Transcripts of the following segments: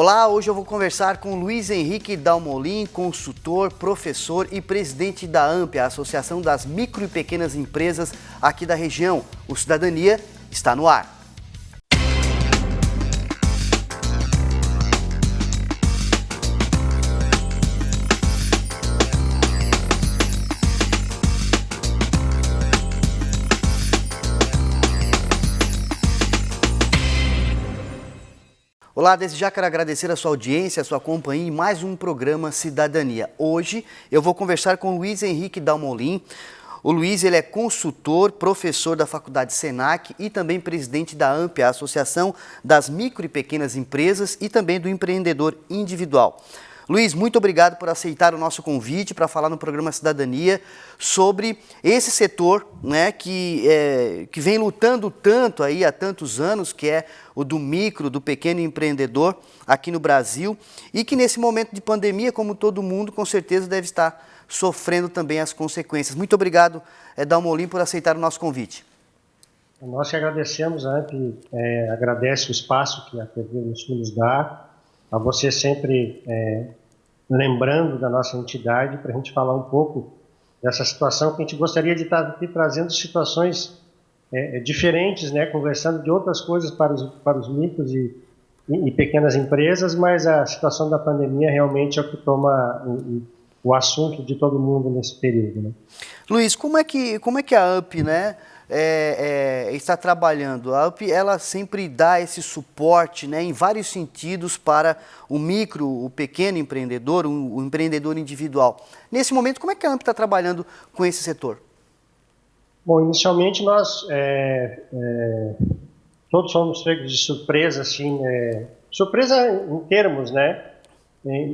Olá, hoje eu vou conversar com Luiz Henrique Dalmolin, consultor, professor e presidente da AMP, a Associação das Micro e Pequenas Empresas aqui da região. O Cidadania está no ar. Olá, desde já quero agradecer a sua audiência, a sua companhia em mais um programa Cidadania. Hoje eu vou conversar com Luiz Henrique Dalmolin. O Luiz ele é consultor, professor da Faculdade Senac e também presidente da AMP, a Associação das Micro e Pequenas Empresas e também do Empreendedor Individual. Luiz, muito obrigado por aceitar o nosso convite para falar no programa Cidadania sobre esse setor, né, que vem lutando tanto aí há tantos anos, que é o do micro, do pequeno empreendedor aqui no Brasil e que nesse momento de pandemia, como todo mundo, com certeza deve estar sofrendo também as consequências. Muito obrigado, Dalmolin, por aceitar o nosso convite. Nós que agradecemos, a AMP agradece o espaço que a TV nos dá, a você sempre lembrando da nossa entidade para a gente falar um pouco dessa situação que a gente gostaria de estar aqui trazendo situações diferentes, né, conversando de outras coisas para os micros e pequenas empresas, mas a situação da pandemia realmente é o que toma o assunto de todo mundo nesse período, né? Luiz, como é que a AMP, né, está trabalhando? A AMP, ela sempre dá esse suporte, né, em vários sentidos para o micro, o pequeno empreendedor, o empreendedor individual. Nesse momento, como é que a AMP está trabalhando com esse setor? Bom, inicialmente nós todos fomos pegos de surpresa, assim, surpresa em termos, né,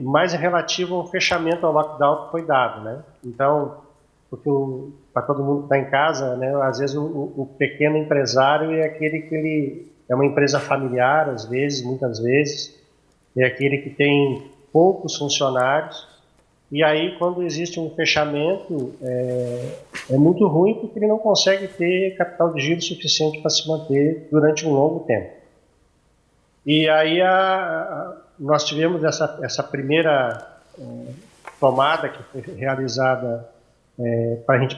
mais relativo ao fechamento, ao lockdown que foi dado, né? Então, porque para todo mundo que está em casa, né, às vezes o pequeno empresário é aquele que ele é uma empresa familiar, às vezes, muitas vezes, é aquele que tem poucos funcionários, e aí quando existe um fechamento é muito ruim porque ele não consegue ter capital de giro suficiente para se manter durante um longo tempo. E aí nós tivemos essa primeira tomada que foi realizada para a gente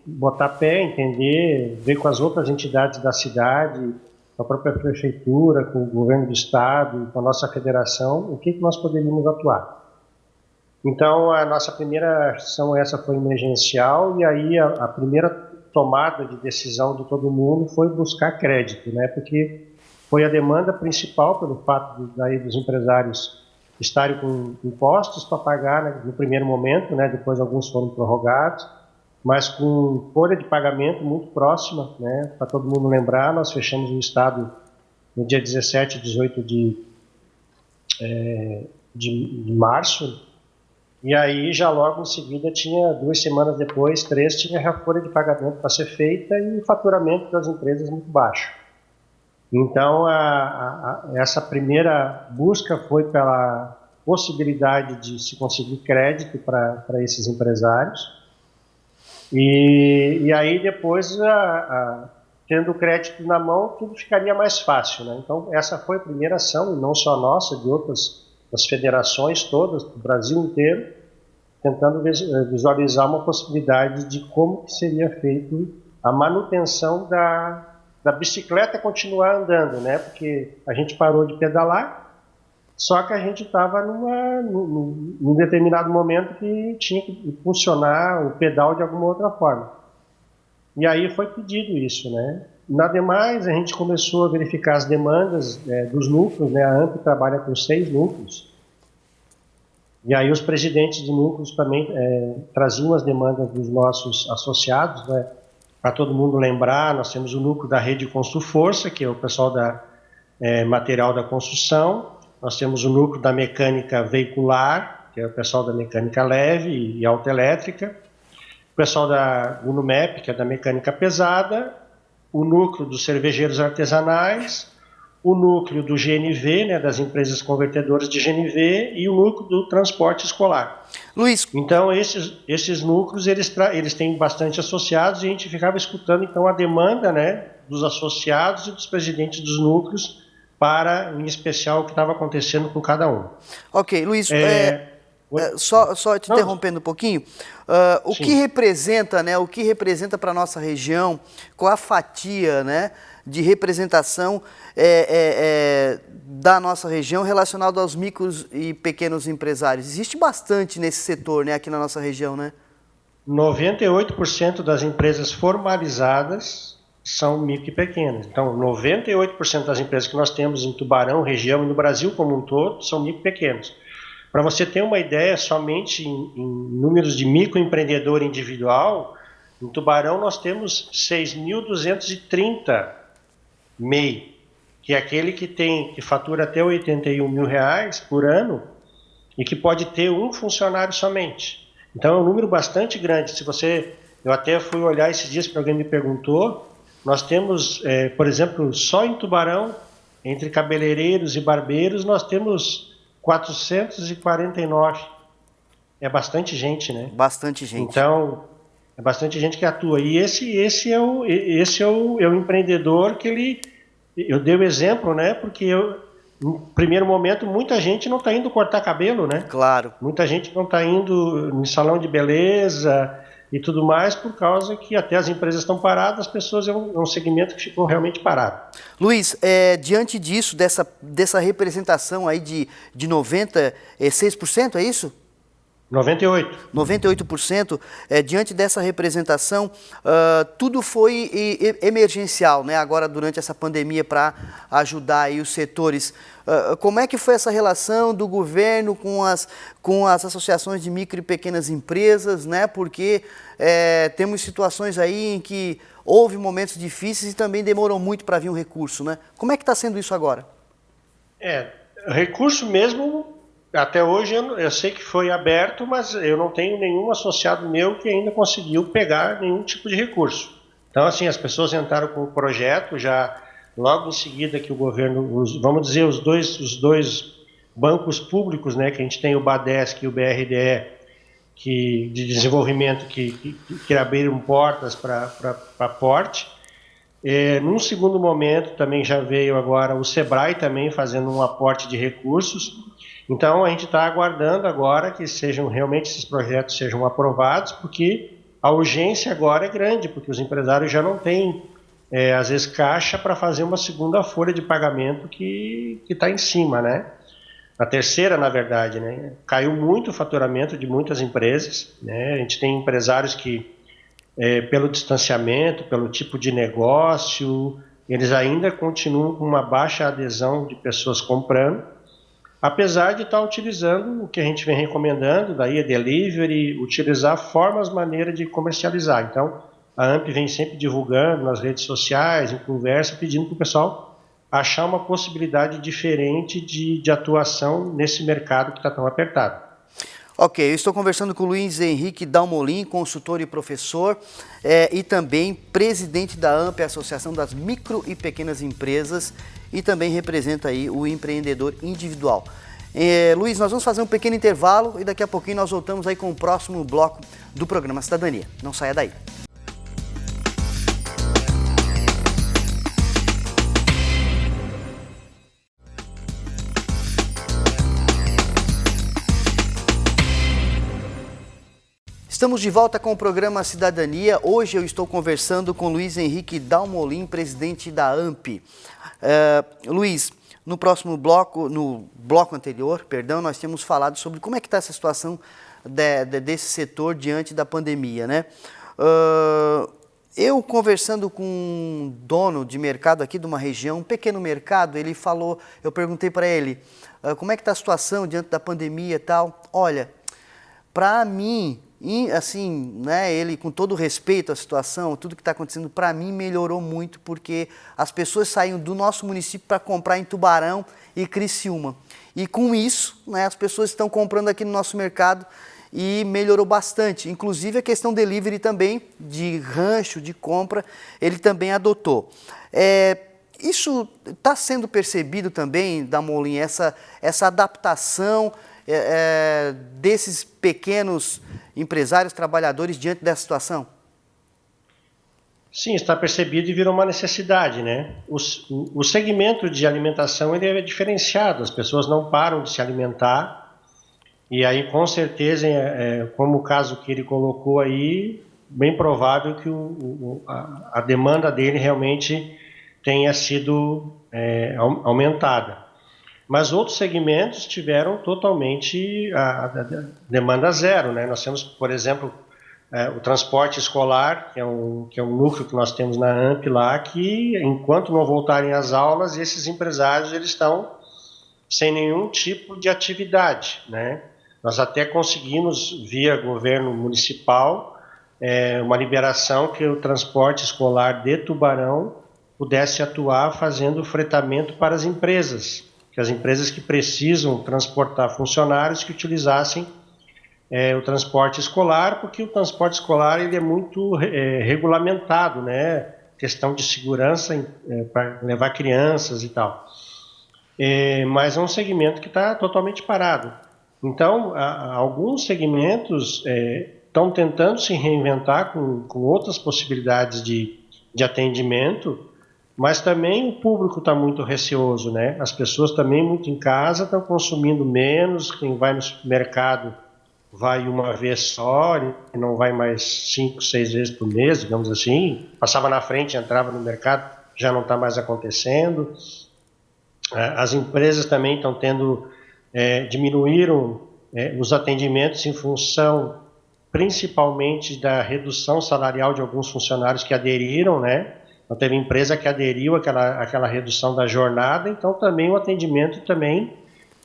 botar pé, entender, ver com as outras entidades da cidade, com a própria prefeitura, com o governo do estado, com a nossa federação, o que nós poderíamos atuar. Então, a nossa primeira ação foi emergencial, e aí a primeira tomada de decisão de todo mundo foi buscar crédito, né? Porque foi a demanda principal pelo fato dos empresários estarem com impostos para pagar, né, no primeiro momento, né, depois alguns foram prorrogados, mas com folha de pagamento muito próxima, né, para todo mundo lembrar, nós fechamos o estado no dia 17 e 18 de março, e aí já logo em seguida tinha 2 semanas depois, 3, tinha a folha de pagamento para ser feita e o faturamento das empresas muito baixo. Então, essa primeira busca foi pela possibilidade de se conseguir crédito para esses empresários. E aí, depois, tendo o crédito na mão, tudo ficaria mais fácil, né? Então, essa foi a primeira ação, e não só nossa, de outras das federações todas, do Brasil inteiro, tentando visualizar uma possibilidade de como que seria feito a manutenção da bicicleta continuar andando, né? Porque a gente parou de pedalar, só que a gente estava num determinado momento que tinha que funcionar o pedal de alguma outra forma. E aí foi pedido isso, né? Nada mais, a gente começou a verificar as demandas dos núcleos, né? A AMP trabalha com 6 núcleos. E aí os presidentes de núcleos também traziam as demandas dos nossos associados, né? Para todo mundo lembrar, nós temos o núcleo da Rede Construforça, que é o pessoal da material da construção. Nós temos o núcleo da mecânica veicular, que é o pessoal da mecânica leve e autoelétrica. O pessoal da UNUMEP, que é da mecânica pesada. O núcleo dos cervejeiros artesanais. O núcleo do GNV, né, das empresas convertedoras de GNV, e o núcleo do transporte escolar. Luiz. Então, esses núcleos, eles têm bastante associados, e a gente ficava escutando, então, a demanda, né, dos associados e dos presidentes dos núcleos para, em especial, o que estava acontecendo com cada um. Ok, Luiz, só te interrompendo um pouquinho, o que representa, né, o que representa para a nossa região, qual a fatia, né, de representação da nossa região relacionado aos micros e pequenos empresários? Existe bastante nesse setor, né, aqui na nossa região, né? 98% das empresas formalizadas são micro e pequenas. Então, 98% das empresas que nós temos em Tubarão, região e no Brasil como um todo são micro e pequenos. Para você ter uma ideia, somente em números de microempreendedor individual, em Tubarão nós temos 6.230 MEI, que é aquele que fatura até R$81 mil por ano e que pode ter um funcionário somente. Então é um número bastante grande. Eu até fui olhar esses dias porque alguém me perguntou, nós temos, por exemplo, só em Tubarão, entre cabeleireiros e barbeiros, nós temos 449. É bastante gente, né? Bastante gente. Então, é bastante gente que atua. E esse é o empreendedor que eu dei o exemplo, né? Porque no primeiro momento, muita gente não está indo cortar cabelo, né? Claro. Muita gente não está indo em salão de beleza e tudo mais, por causa que até as empresas estão paradas, as pessoas é um segmento que ficou realmente parado. Luiz, diante disso, dessa representação aí de 96%, é isso? 98%, diante dessa representação, tudo foi emergencial, né? Agora durante essa pandemia para ajudar aí os setores. Como é que foi essa relação do governo com as associações de micro e pequenas empresas, né? Porque temos situações aí em que houve momentos difíceis e também demorou muito para vir um recurso, né? Como é que está sendo isso agora? Recurso mesmo. Até hoje eu sei que foi aberto, mas eu não tenho nenhum associado meu que ainda conseguiu pegar nenhum tipo de recurso. Então, assim, as pessoas entraram com o projeto, já logo em seguida que o governo, vamos dizer, os dois bancos públicos, né, que a gente tem o BADESC e o BRDE, de desenvolvimento que abriram portas para aporte. Num segundo momento, também já veio agora o SEBRAE também fazendo um aporte de recursos. Então, a gente está aguardando agora que realmente esses projetos sejam aprovados, porque a urgência agora é grande, porque os empresários já não têm, às vezes, caixa para fazer uma segunda folha de pagamento que está em cima, né? A terceira, na verdade, né? Caiu muito o faturamento de muitas empresas, né? A gente tem empresários que, pelo distanciamento, pelo tipo de negócio, eles ainda continuam com uma baixa adesão de pessoas comprando, apesar de estar utilizando o que a gente vem recomendando, daí a delivery, utilizar maneiras de comercializar. Então, a AMP vem sempre divulgando nas redes sociais, em conversa, pedindo para o pessoal achar uma possibilidade diferente de atuação nesse mercado que está tão apertado. Ok, eu estou conversando com o Luiz Henrique Dalmolin, consultor e professor, e também presidente da AMP, Associação das Micro e Pequenas Empresas, e também representa aí o empreendedor individual. Luiz, nós vamos fazer um pequeno intervalo e daqui a pouquinho nós voltamos aí com o próximo bloco do programa Cidadania. Não saia daí. Estamos de volta com o programa Cidadania. Hoje eu estou conversando com Luiz Henrique Dalmolin, presidente da AMP. Luiz, no bloco anterior, nós tínhamos falado sobre como é que está essa situação desse setor diante da pandemia, né? Eu conversando com um dono de mercado aqui de uma região, um pequeno mercado, ele falou, eu perguntei para ele, como é que está a situação diante da pandemia e tal? Olha, para mim, assim, né, ele com todo respeito à situação, tudo que está acontecendo, para mim melhorou muito, porque as pessoas saíam do nosso município para comprar em Tubarão e Criciúma. E com isso, né, as pessoas estão comprando aqui no nosso mercado e melhorou bastante. Inclusive a questão delivery também, de rancho, de compra, ele também adotou. Isso está sendo percebido também, Dalmolin, essa adaptação desses pequenos empresários, trabalhadores diante dessa situação? Sim, está percebido e virou uma necessidade, né? O segmento de alimentação ele é diferenciado, as pessoas não param de se alimentar e aí com certeza, como o caso que ele colocou aí, bem provável que a demanda dele realmente tenha sido aumentada. Mas outros segmentos tiveram totalmente a demanda zero, né? Nós temos, por exemplo, o transporte escolar, que é um núcleo que nós temos na AMP lá, que enquanto não voltarem às aulas, esses empresários eles estão sem nenhum tipo de atividade, né? Nós até conseguimos, via governo municipal, uma liberação que o transporte escolar de Tubarão pudesse atuar fazendo fretamento para as empresas, que as empresas que precisam transportar funcionários que utilizassem o transporte escolar, porque o transporte escolar ele é muito regulamentado, né? Questão de segurança para levar crianças e tal. Mas é um segmento que está totalmente parado. Então, alguns segmentos estão tentando se reinventar com outras possibilidades de atendimento, mas também o público está muito receoso, né? As pessoas também muito em casa estão consumindo menos, quem vai no supermercado vai uma vez só, e não vai mais 5, 6 vezes por mês, digamos assim. Passava na frente, entrava no mercado, já não está mais acontecendo. As empresas também estão diminuíram os atendimentos em função principalmente da redução salarial de alguns funcionários que aderiram, né? Então teve empresa que aderiu àquela redução da jornada, então também o atendimento também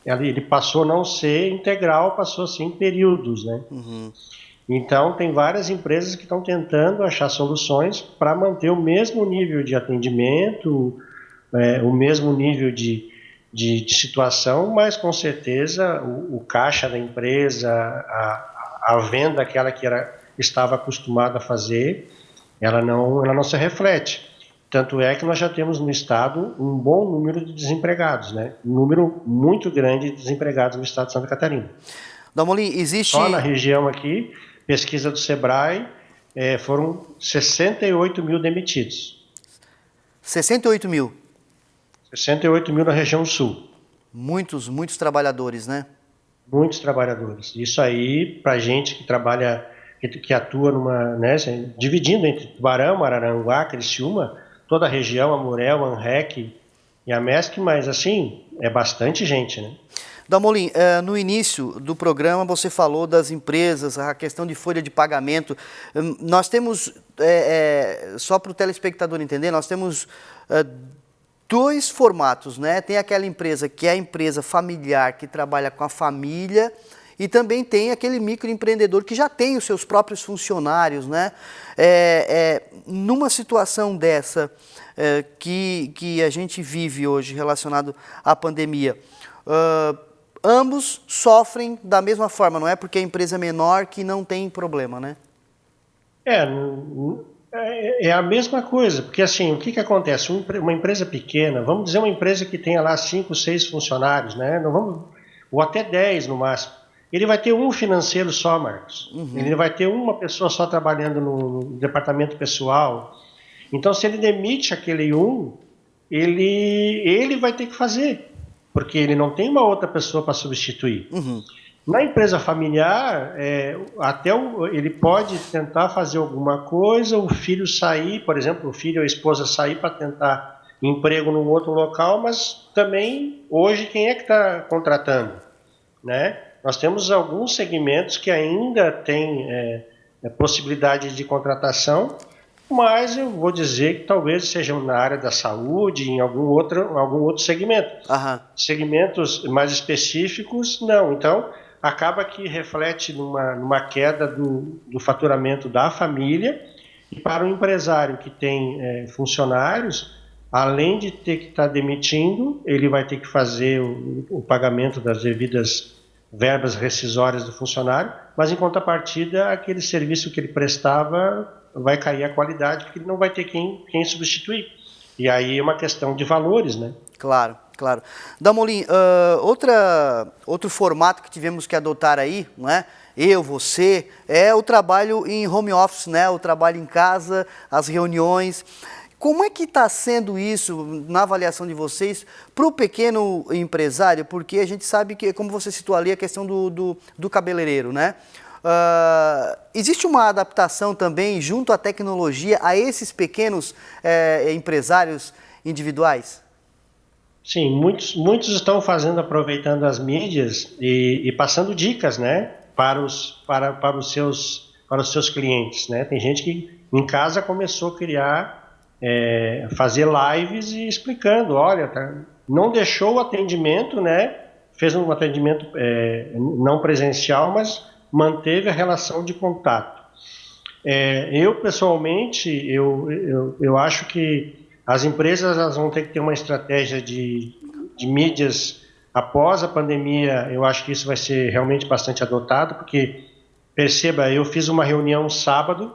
ele passou a não ser integral, passou a ser em períodos, né? Uhum. Então, tem várias empresas que estão tentando achar soluções para manter o mesmo nível de atendimento, o mesmo nível de situação, mas com certeza o caixa da empresa, a venda aquela que estava acostumada a fazer, ela não se reflete. Tanto é que nós já temos no estado um bom número de desempregados, né? Um número muito grande de desempregados no estado de Santa Catarina. Dalmolin, existe... Só na região aqui, pesquisa do Sebrae, foram 68 mil demitidos. 68 mil? 68 mil na região sul. Muitos trabalhadores, né? Muitos trabalhadores. Isso aí, para gente que trabalha, que atua né, dividindo entre Tubarão, Araranguá, Criciúma, toda a região, Amurel, Anrec e a MESC, mas assim, é bastante gente, né? Dalmolin, no início do programa você falou das empresas, a questão de folha de pagamento. Nós temos, só para o telespectador entender, nós temos dois formatos, né? Tem aquela empresa que é a empresa familiar, que trabalha com a família, e também tem aquele microempreendedor que já tem os seus próprios funcionários, né? Numa situação dessa que a gente vive hoje relacionado à pandemia, ambos sofrem da mesma forma, não é porque a empresa é menor que não tem problema, né? É a mesma coisa, porque assim, o que acontece? Uma empresa pequena, vamos dizer uma empresa que tenha lá 5, 6 funcionários, né? Ou até 10 no máximo. Ele vai ter um financeiro só, Marcos. Uhum. Ele vai ter uma pessoa só trabalhando no departamento pessoal. Então, se ele demite aquele ele vai ter que fazer, porque ele não tem uma outra pessoa para substituir. Uhum. Na empresa familiar, ele pode tentar fazer alguma coisa, o filho sair, por exemplo, o filho ou a esposa sair para tentar emprego num outro local, mas também, hoje, quem é que está contratando? Né? Nós temos alguns segmentos que ainda têm possibilidade de contratação, mas eu vou dizer que talvez seja na área da saúde, em algum outro segmento. Uhum. Segmentos mais específicos, não. Então, acaba que reflete numa queda do faturamento da família, e para o empresário que tem funcionários, além de ter que estar demitindo, ele vai ter que fazer o pagamento das devidas verbas rescisórias do funcionário, mas em contrapartida, aquele serviço que ele prestava vai cair a qualidade, porque ele não vai ter quem substituir. E aí é uma questão de valores, né? Claro. Dalmolin, outro formato que tivemos que adotar aí, não é? eu, você, é o trabalho em home office, né? O trabalho em casa, as reuniões. Como é que está sendo isso, na avaliação de vocês, para o pequeno empresário? Porque a gente sabe que, como você citou ali, a questão do cabeleireiro, né? Existe uma adaptação também, junto à tecnologia, a esses pequenos empresários individuais? Sim, muitos estão aproveitando as mídias e passando dicas, né, para os seus clientes, né? Tem gente que em casa começou a criar, fazer lives e explicando, olha, não deixou o atendimento, né? Fez um atendimento não presencial, mas manteve a relação de contato. Eu pessoalmente, eu acho que as empresas elas vão ter que ter uma estratégia de mídias após a pandemia. Eu acho que isso vai ser realmente bastante adotado, porque, perceba, eu fiz uma reunião sábado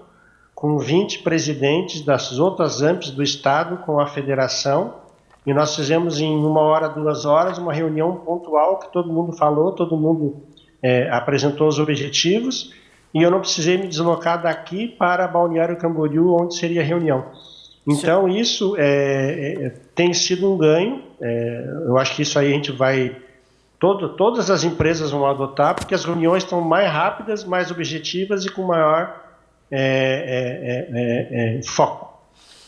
com 20 presidentes das outras AMPs do Estado com a federação, e nós fizemos em 1 hora, 2 horas, uma reunião pontual que todo mundo falou, todo mundo apresentou os objetivos, e eu não precisei me deslocar daqui para Balneário Camboriú, onde seria a reunião. Então, isso tem sido um ganho. Eu acho que isso aí a gente vai... Todas as empresas vão adotar, porque as reuniões estão mais rápidas, mais objetivas e com maior foco.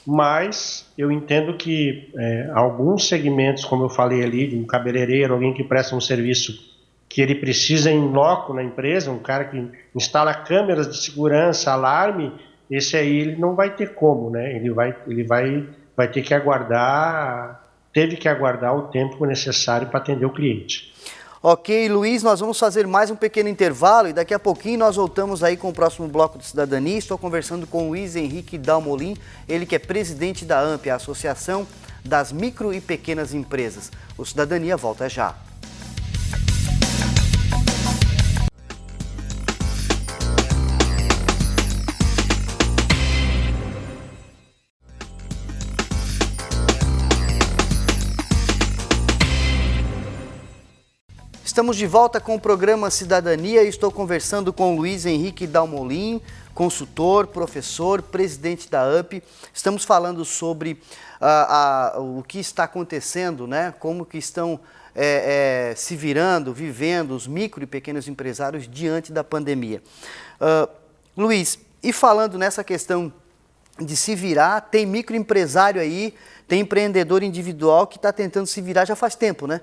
Mas eu entendo que alguns segmentos, como eu falei ali, de um cabeleireiro, alguém que presta um serviço que ele precisa em loco na empresa, um cara que instala câmeras de segurança, alarme, esse aí ele não vai ter como, né? Ele vai ter que aguardar, teve que aguardar o tempo necessário para atender o cliente. Ok, Luiz, nós vamos fazer mais um pequeno intervalo e daqui a pouquinho nós voltamos aí com o próximo bloco de Cidadania. Estou conversando com o Luiz Henrique Dalmolin, ele que é presidente da AMP, a Associação das Micro e Pequenas Empresas. O Cidadania volta já. Estamos de volta com o programa Cidadania e estou conversando com o Luiz Henrique Dalmolin, consultor, professor, presidente da AMP. Estamos falando sobre o que está acontecendo, né? Como que estão se virando, vivendo os micro e pequenos empresários diante da pandemia. Luiz, e falando nessa questão de se virar, tem microempresário aí, tem empreendedor individual que está tentando se virar já faz tempo, né?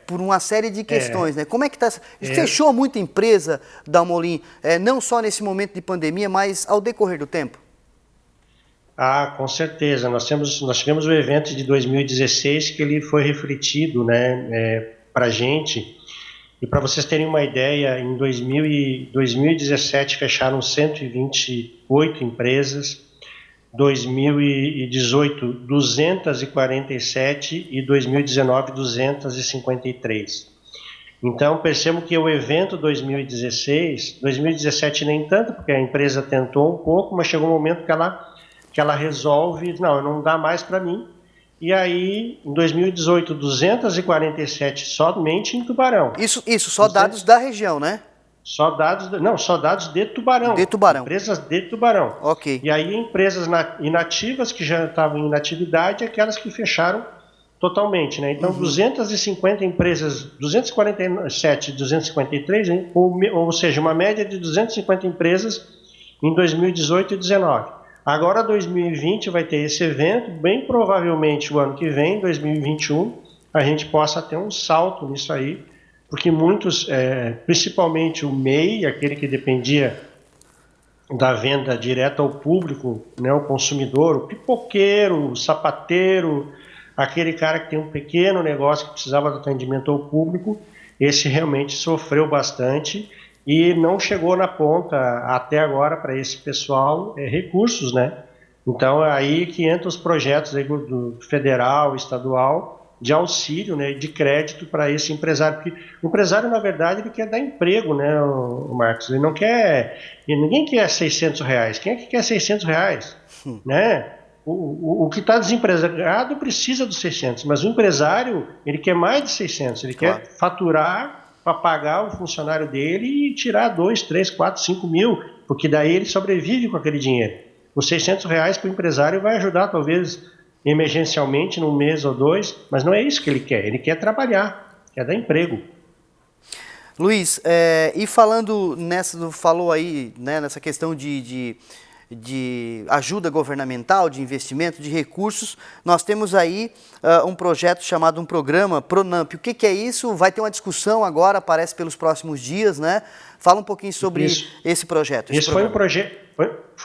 Por uma série de questões, né? Como é que está? Fechou muita empresa, Dalmolin, não só nesse momento de pandemia, mas ao decorrer do tempo? Com certeza. Nós tivemos o evento de 2016 que ele foi refletido, né, para a gente. E para vocês terem uma ideia, em 2017 fecharam 128 empresas, 2018, 247 e 2019, 253. Então, percebo que o evento 2017 nem tanto, porque a empresa tentou um pouco, mas chegou um momento que ela resolve, não dá mais para mim. E aí, em 2018, 247 somente em Tubarão. Isso só dados da região, né? Só dados de Tubarão. De Tubarão. Empresas de Tubarão. Ok. E aí empresas inativas que já estavam em inatividade, aquelas que fecharam totalmente, né? Então 250 empresas, 247, 253, hein? Ou seja, uma média de 250 empresas em 2018 e 2019. Agora 2020 vai ter esse evento, bem provavelmente o ano que vem, 2021, a gente possa ter um salto nisso aí, porque muitos, principalmente o MEI, aquele que dependia da venda direta ao público, né, o consumidor, o pipoqueiro, o sapateiro, aquele cara que tem um pequeno negócio que precisava de atendimento ao público, esse realmente sofreu bastante e não chegou na ponta até agora para esse pessoal recursos, né? Então é aí que entram os projetos aí do federal, estadual, de auxílio, né, de crédito para esse empresário, porque o empresário, na verdade, ele quer dar emprego, né, o Marcos, ele não quer, ninguém quer R$600, quem é que quer R$600, né? O que está desempregado precisa dos 600, mas o empresário, ele quer mais de 600, ele quer faturar para pagar o funcionário dele e tirar 2, 3, 4, 5 mil, porque daí ele sobrevive com aquele dinheiro. Os R$ 600 para o empresário vai ajudar, talvez, emergencialmente, num mês ou dois, mas não é isso que ele quer trabalhar, quer dar emprego. Luiz, e falando falou aí, né, nessa questão de ajuda governamental, de investimento, de recursos, nós temos aí um projeto chamado um programa Pronamp. O que é isso? Vai ter uma discussão agora, parece, pelos próximos dias, né? Fala um pouquinho sobre esse projeto. Esse foi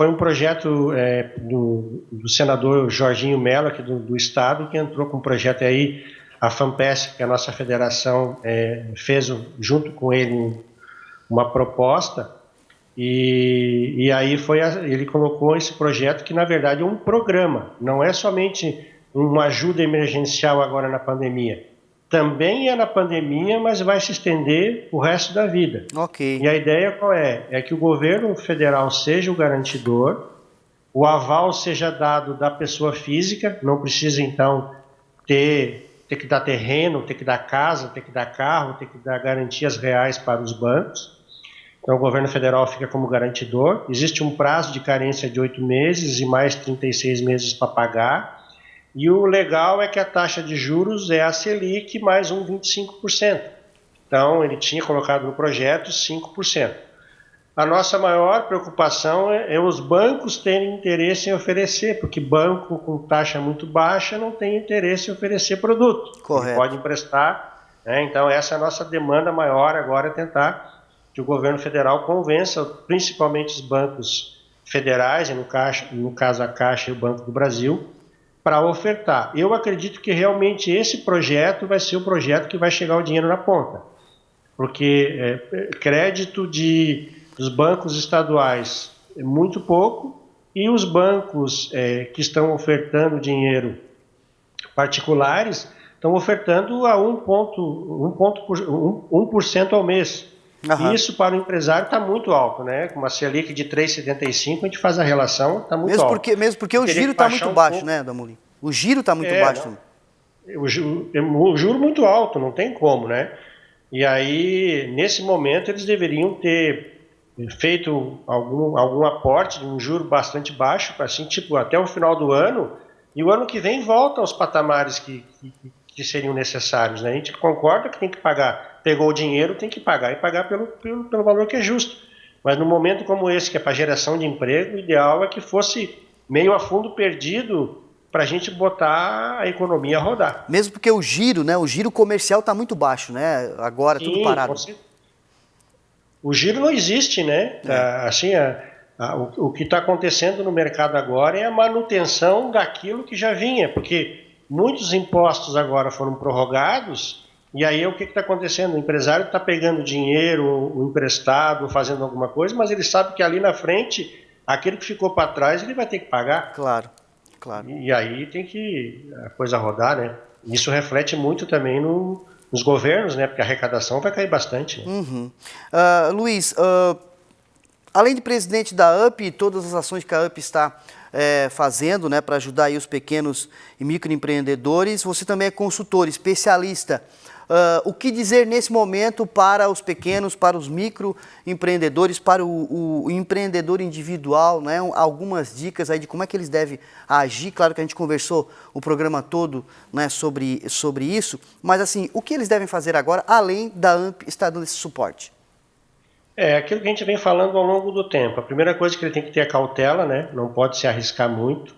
um projeto do senador Jorginho Mello, aqui do Estado, que entrou com um projeto aí. A FAMPESC, que é a nossa federação, fez junto com ele uma proposta e aí ele colocou esse projeto que, na verdade, é um programa, não é somente uma ajuda emergencial agora na pandemia. Também é na pandemia, mas vai se estender o resto da vida. Okay. E a ideia qual é? É que o governo federal seja o garantidor, o aval seja dado da pessoa física, não precisa, então, ter que dar terreno, ter que dar casa, ter que dar carro, ter que dar garantias reais para os bancos. Então o governo federal fica como garantidor. Existe um prazo de carência de 8 meses e mais 36 meses para pagar. E o legal é que a taxa de juros é a Selic mais 25%. Então ele tinha colocado no projeto 5%. A nossa maior preocupação é os bancos terem interesse em oferecer, porque banco com taxa muito baixa não tem interesse em oferecer produto. Correto. Ele pode emprestar, né? Então essa é a nossa demanda maior agora, é tentar que o governo federal convença, principalmente os bancos federais, no caso a Caixa e o Banco do Brasil, para ofertar. Eu acredito que realmente esse projeto vai ser o projeto que vai chegar o dinheiro na ponta, porque crédito dos bancos estaduais é muito pouco, e os bancos que estão ofertando dinheiro particulares estão ofertando a 1% ao mês. Uhum. Isso para o empresário está muito alto, né? Com uma Selic de 3,75, a gente faz a relação, está muito alto. Mesmo porque o giro está muito baixo, né, Damolin? O giro está muito baixo. O juro muito alto, não tem como, né? E aí, nesse momento, eles deveriam ter feito algum aporte de um juro bastante baixo, assim, tipo, até o final do ano, e o ano que vem volta aos patamares que seriam necessários, né? A gente concorda que tem que pagar, pegou o dinheiro, tem que pagar, e pagar pelo valor que é justo. Mas no momento como esse, que é para geração de emprego, o ideal é que fosse meio a fundo perdido para a gente botar a economia a rodar. Mesmo porque o giro, né? O giro comercial está muito baixo, né? Agora, sim, tudo parado. O giro não existe, né? Assim, o que está acontecendo no mercado agora é a manutenção daquilo que já vinha, porque muitos impostos agora foram prorrogados, e aí o que está acontecendo? O empresário está pegando dinheiro, o emprestado, fazendo alguma coisa, mas ele sabe que ali na frente, aquele que ficou para trás, ele vai ter que pagar. Claro. E aí tem que a coisa rodar, né? Isso reflete muito também nos governos, né? Porque a arrecadação vai cair bastante. Né? Uhum. Luiz, além de presidente da UP e todas as ações que a UP está fazendo, né, para ajudar aí os pequenos e microempreendedores, você também é consultor, especialista. O que dizer nesse momento para os pequenos, para os microempreendedores, para o empreendedor individual, né? Algumas dicas aí de como é que eles devem agir. Claro que a gente conversou o programa todo, né, sobre isso, mas assim, o que eles devem fazer agora, além da AMP estar dando esse suporte? Aquilo que a gente vem falando ao longo do tempo. A primeira coisa que ele tem que ter é cautela, né? Não pode se arriscar muito.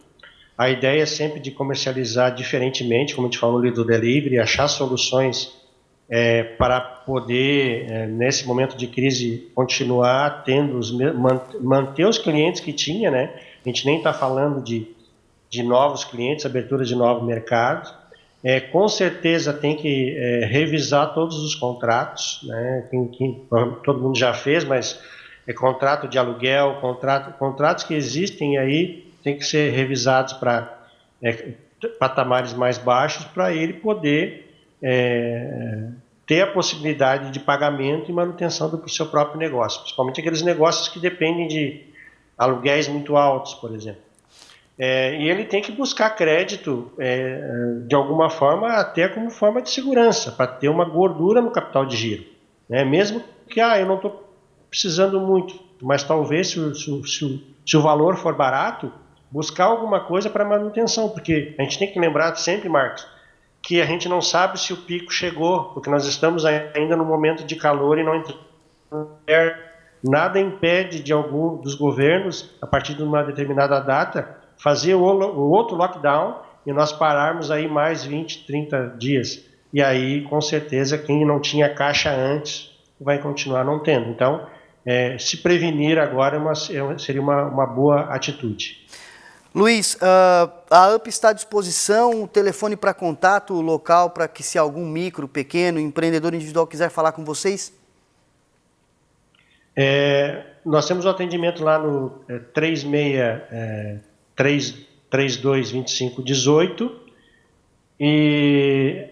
A ideia é sempre de comercializar diferentemente, como a gente falou ali do delivery, achar soluções para poder, nesse momento de crise, continuar tendo manter os clientes que tinha, né? A gente nem está falando de novos clientes, abertura de novos mercados. Com certeza tem que revisar todos os contratos, né? Todo mundo já fez, mas contrato de aluguel, contratos que existem aí tem que ser revisados para patamares mais baixos, para ele poder ter a possibilidade de pagamento e manutenção do seu próprio negócio, principalmente aqueles negócios que dependem de aluguéis muito altos, por exemplo. E ele tem que buscar crédito de alguma forma, até como forma de segurança, para ter uma gordura no capital de giro. né? Mesmo que eu não estou precisando muito, mas talvez se o valor for barato, buscar alguma coisa para manutenção, porque a gente tem que lembrar sempre, Marcos, que a gente não sabe se o pico chegou, porque nós estamos ainda no momento de calor e não entramos. Nada impede de algum dos governos, a partir de uma determinada data, fazer o outro lockdown e nós pararmos aí mais 20, 30 dias. E aí, com certeza, quem não tinha caixa antes vai continuar não tendo. Então, se prevenir agora seria uma boa atitude. Luiz, a UP está à disposição, o telefone para contato, o local para que se algum micro, pequeno, empreendedor individual quiser falar com vocês? Nós temos o atendimento lá no 36322518 e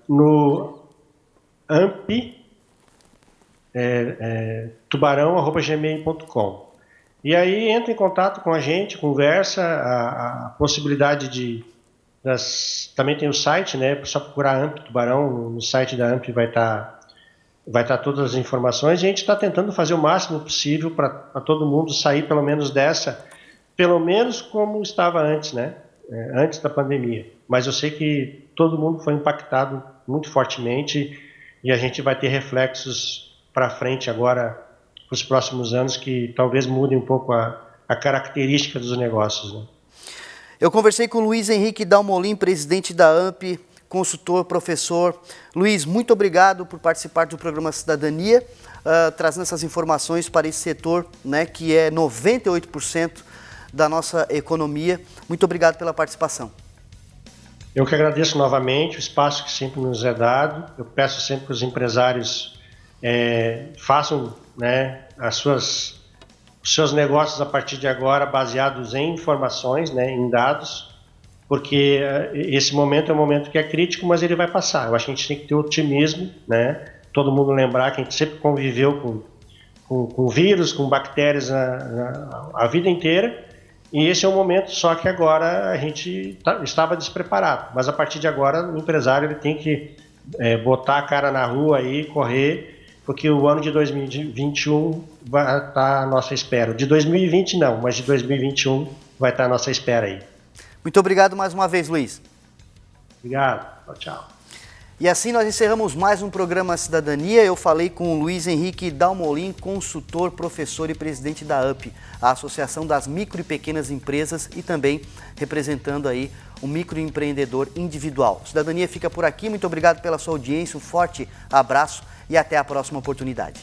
no amp tubarão@gmail.com. E aí entra em contato com a gente, conversa, a possibilidade também tem o site, né? Só procurar AMP Tubarão, no site da AMP vai estar todas as informações, e a gente está tentando fazer o máximo possível para todo mundo sair pelo menos pelo menos como estava antes, né? Antes da pandemia. Mas eu sei que todo mundo foi impactado muito fortemente e a gente vai ter reflexos para frente agora, para os próximos anos, que talvez mudem um pouco a característica dos negócios, né? Eu conversei com o Luiz Henrique Dalmolin, presidente da AMP, consultor, professor. Luiz, muito obrigado por participar do programa Cidadania, trazendo essas informações para esse setor, né, que é 98% da nossa economia. Muito obrigado pela participação. Eu que agradeço novamente o espaço que sempre nos é dado. Eu peço sempre que os empresários façam, né, os seus negócios a partir de agora baseados em informações, né, em dados, porque esse momento é um momento que é crítico, mas ele vai passar. Eu acho que a gente tem que ter otimismo, né? Todo mundo lembrar que a gente sempre conviveu com vírus, com bactérias a vida inteira, e esse é um momento só que agora a gente estava despreparado. Mas a partir de agora o empresário ele tem que botar a cara na rua e correr, porque o ano de 2021 vai estar à nossa espera. De 2020 não, mas de 2021 vai estar à nossa espera aí. Muito obrigado mais uma vez, Luiz. Obrigado. Tchau, tchau. E assim nós encerramos mais um programa Cidadania. Eu falei com o Luiz Henrique Dalmolin, consultor, professor e presidente da UP, a Associação das Micro e Pequenas Empresas, e também representando aí o microempreendedor individual. Cidadania fica por aqui. Muito obrigado pela sua audiência, um forte abraço e até a próxima oportunidade.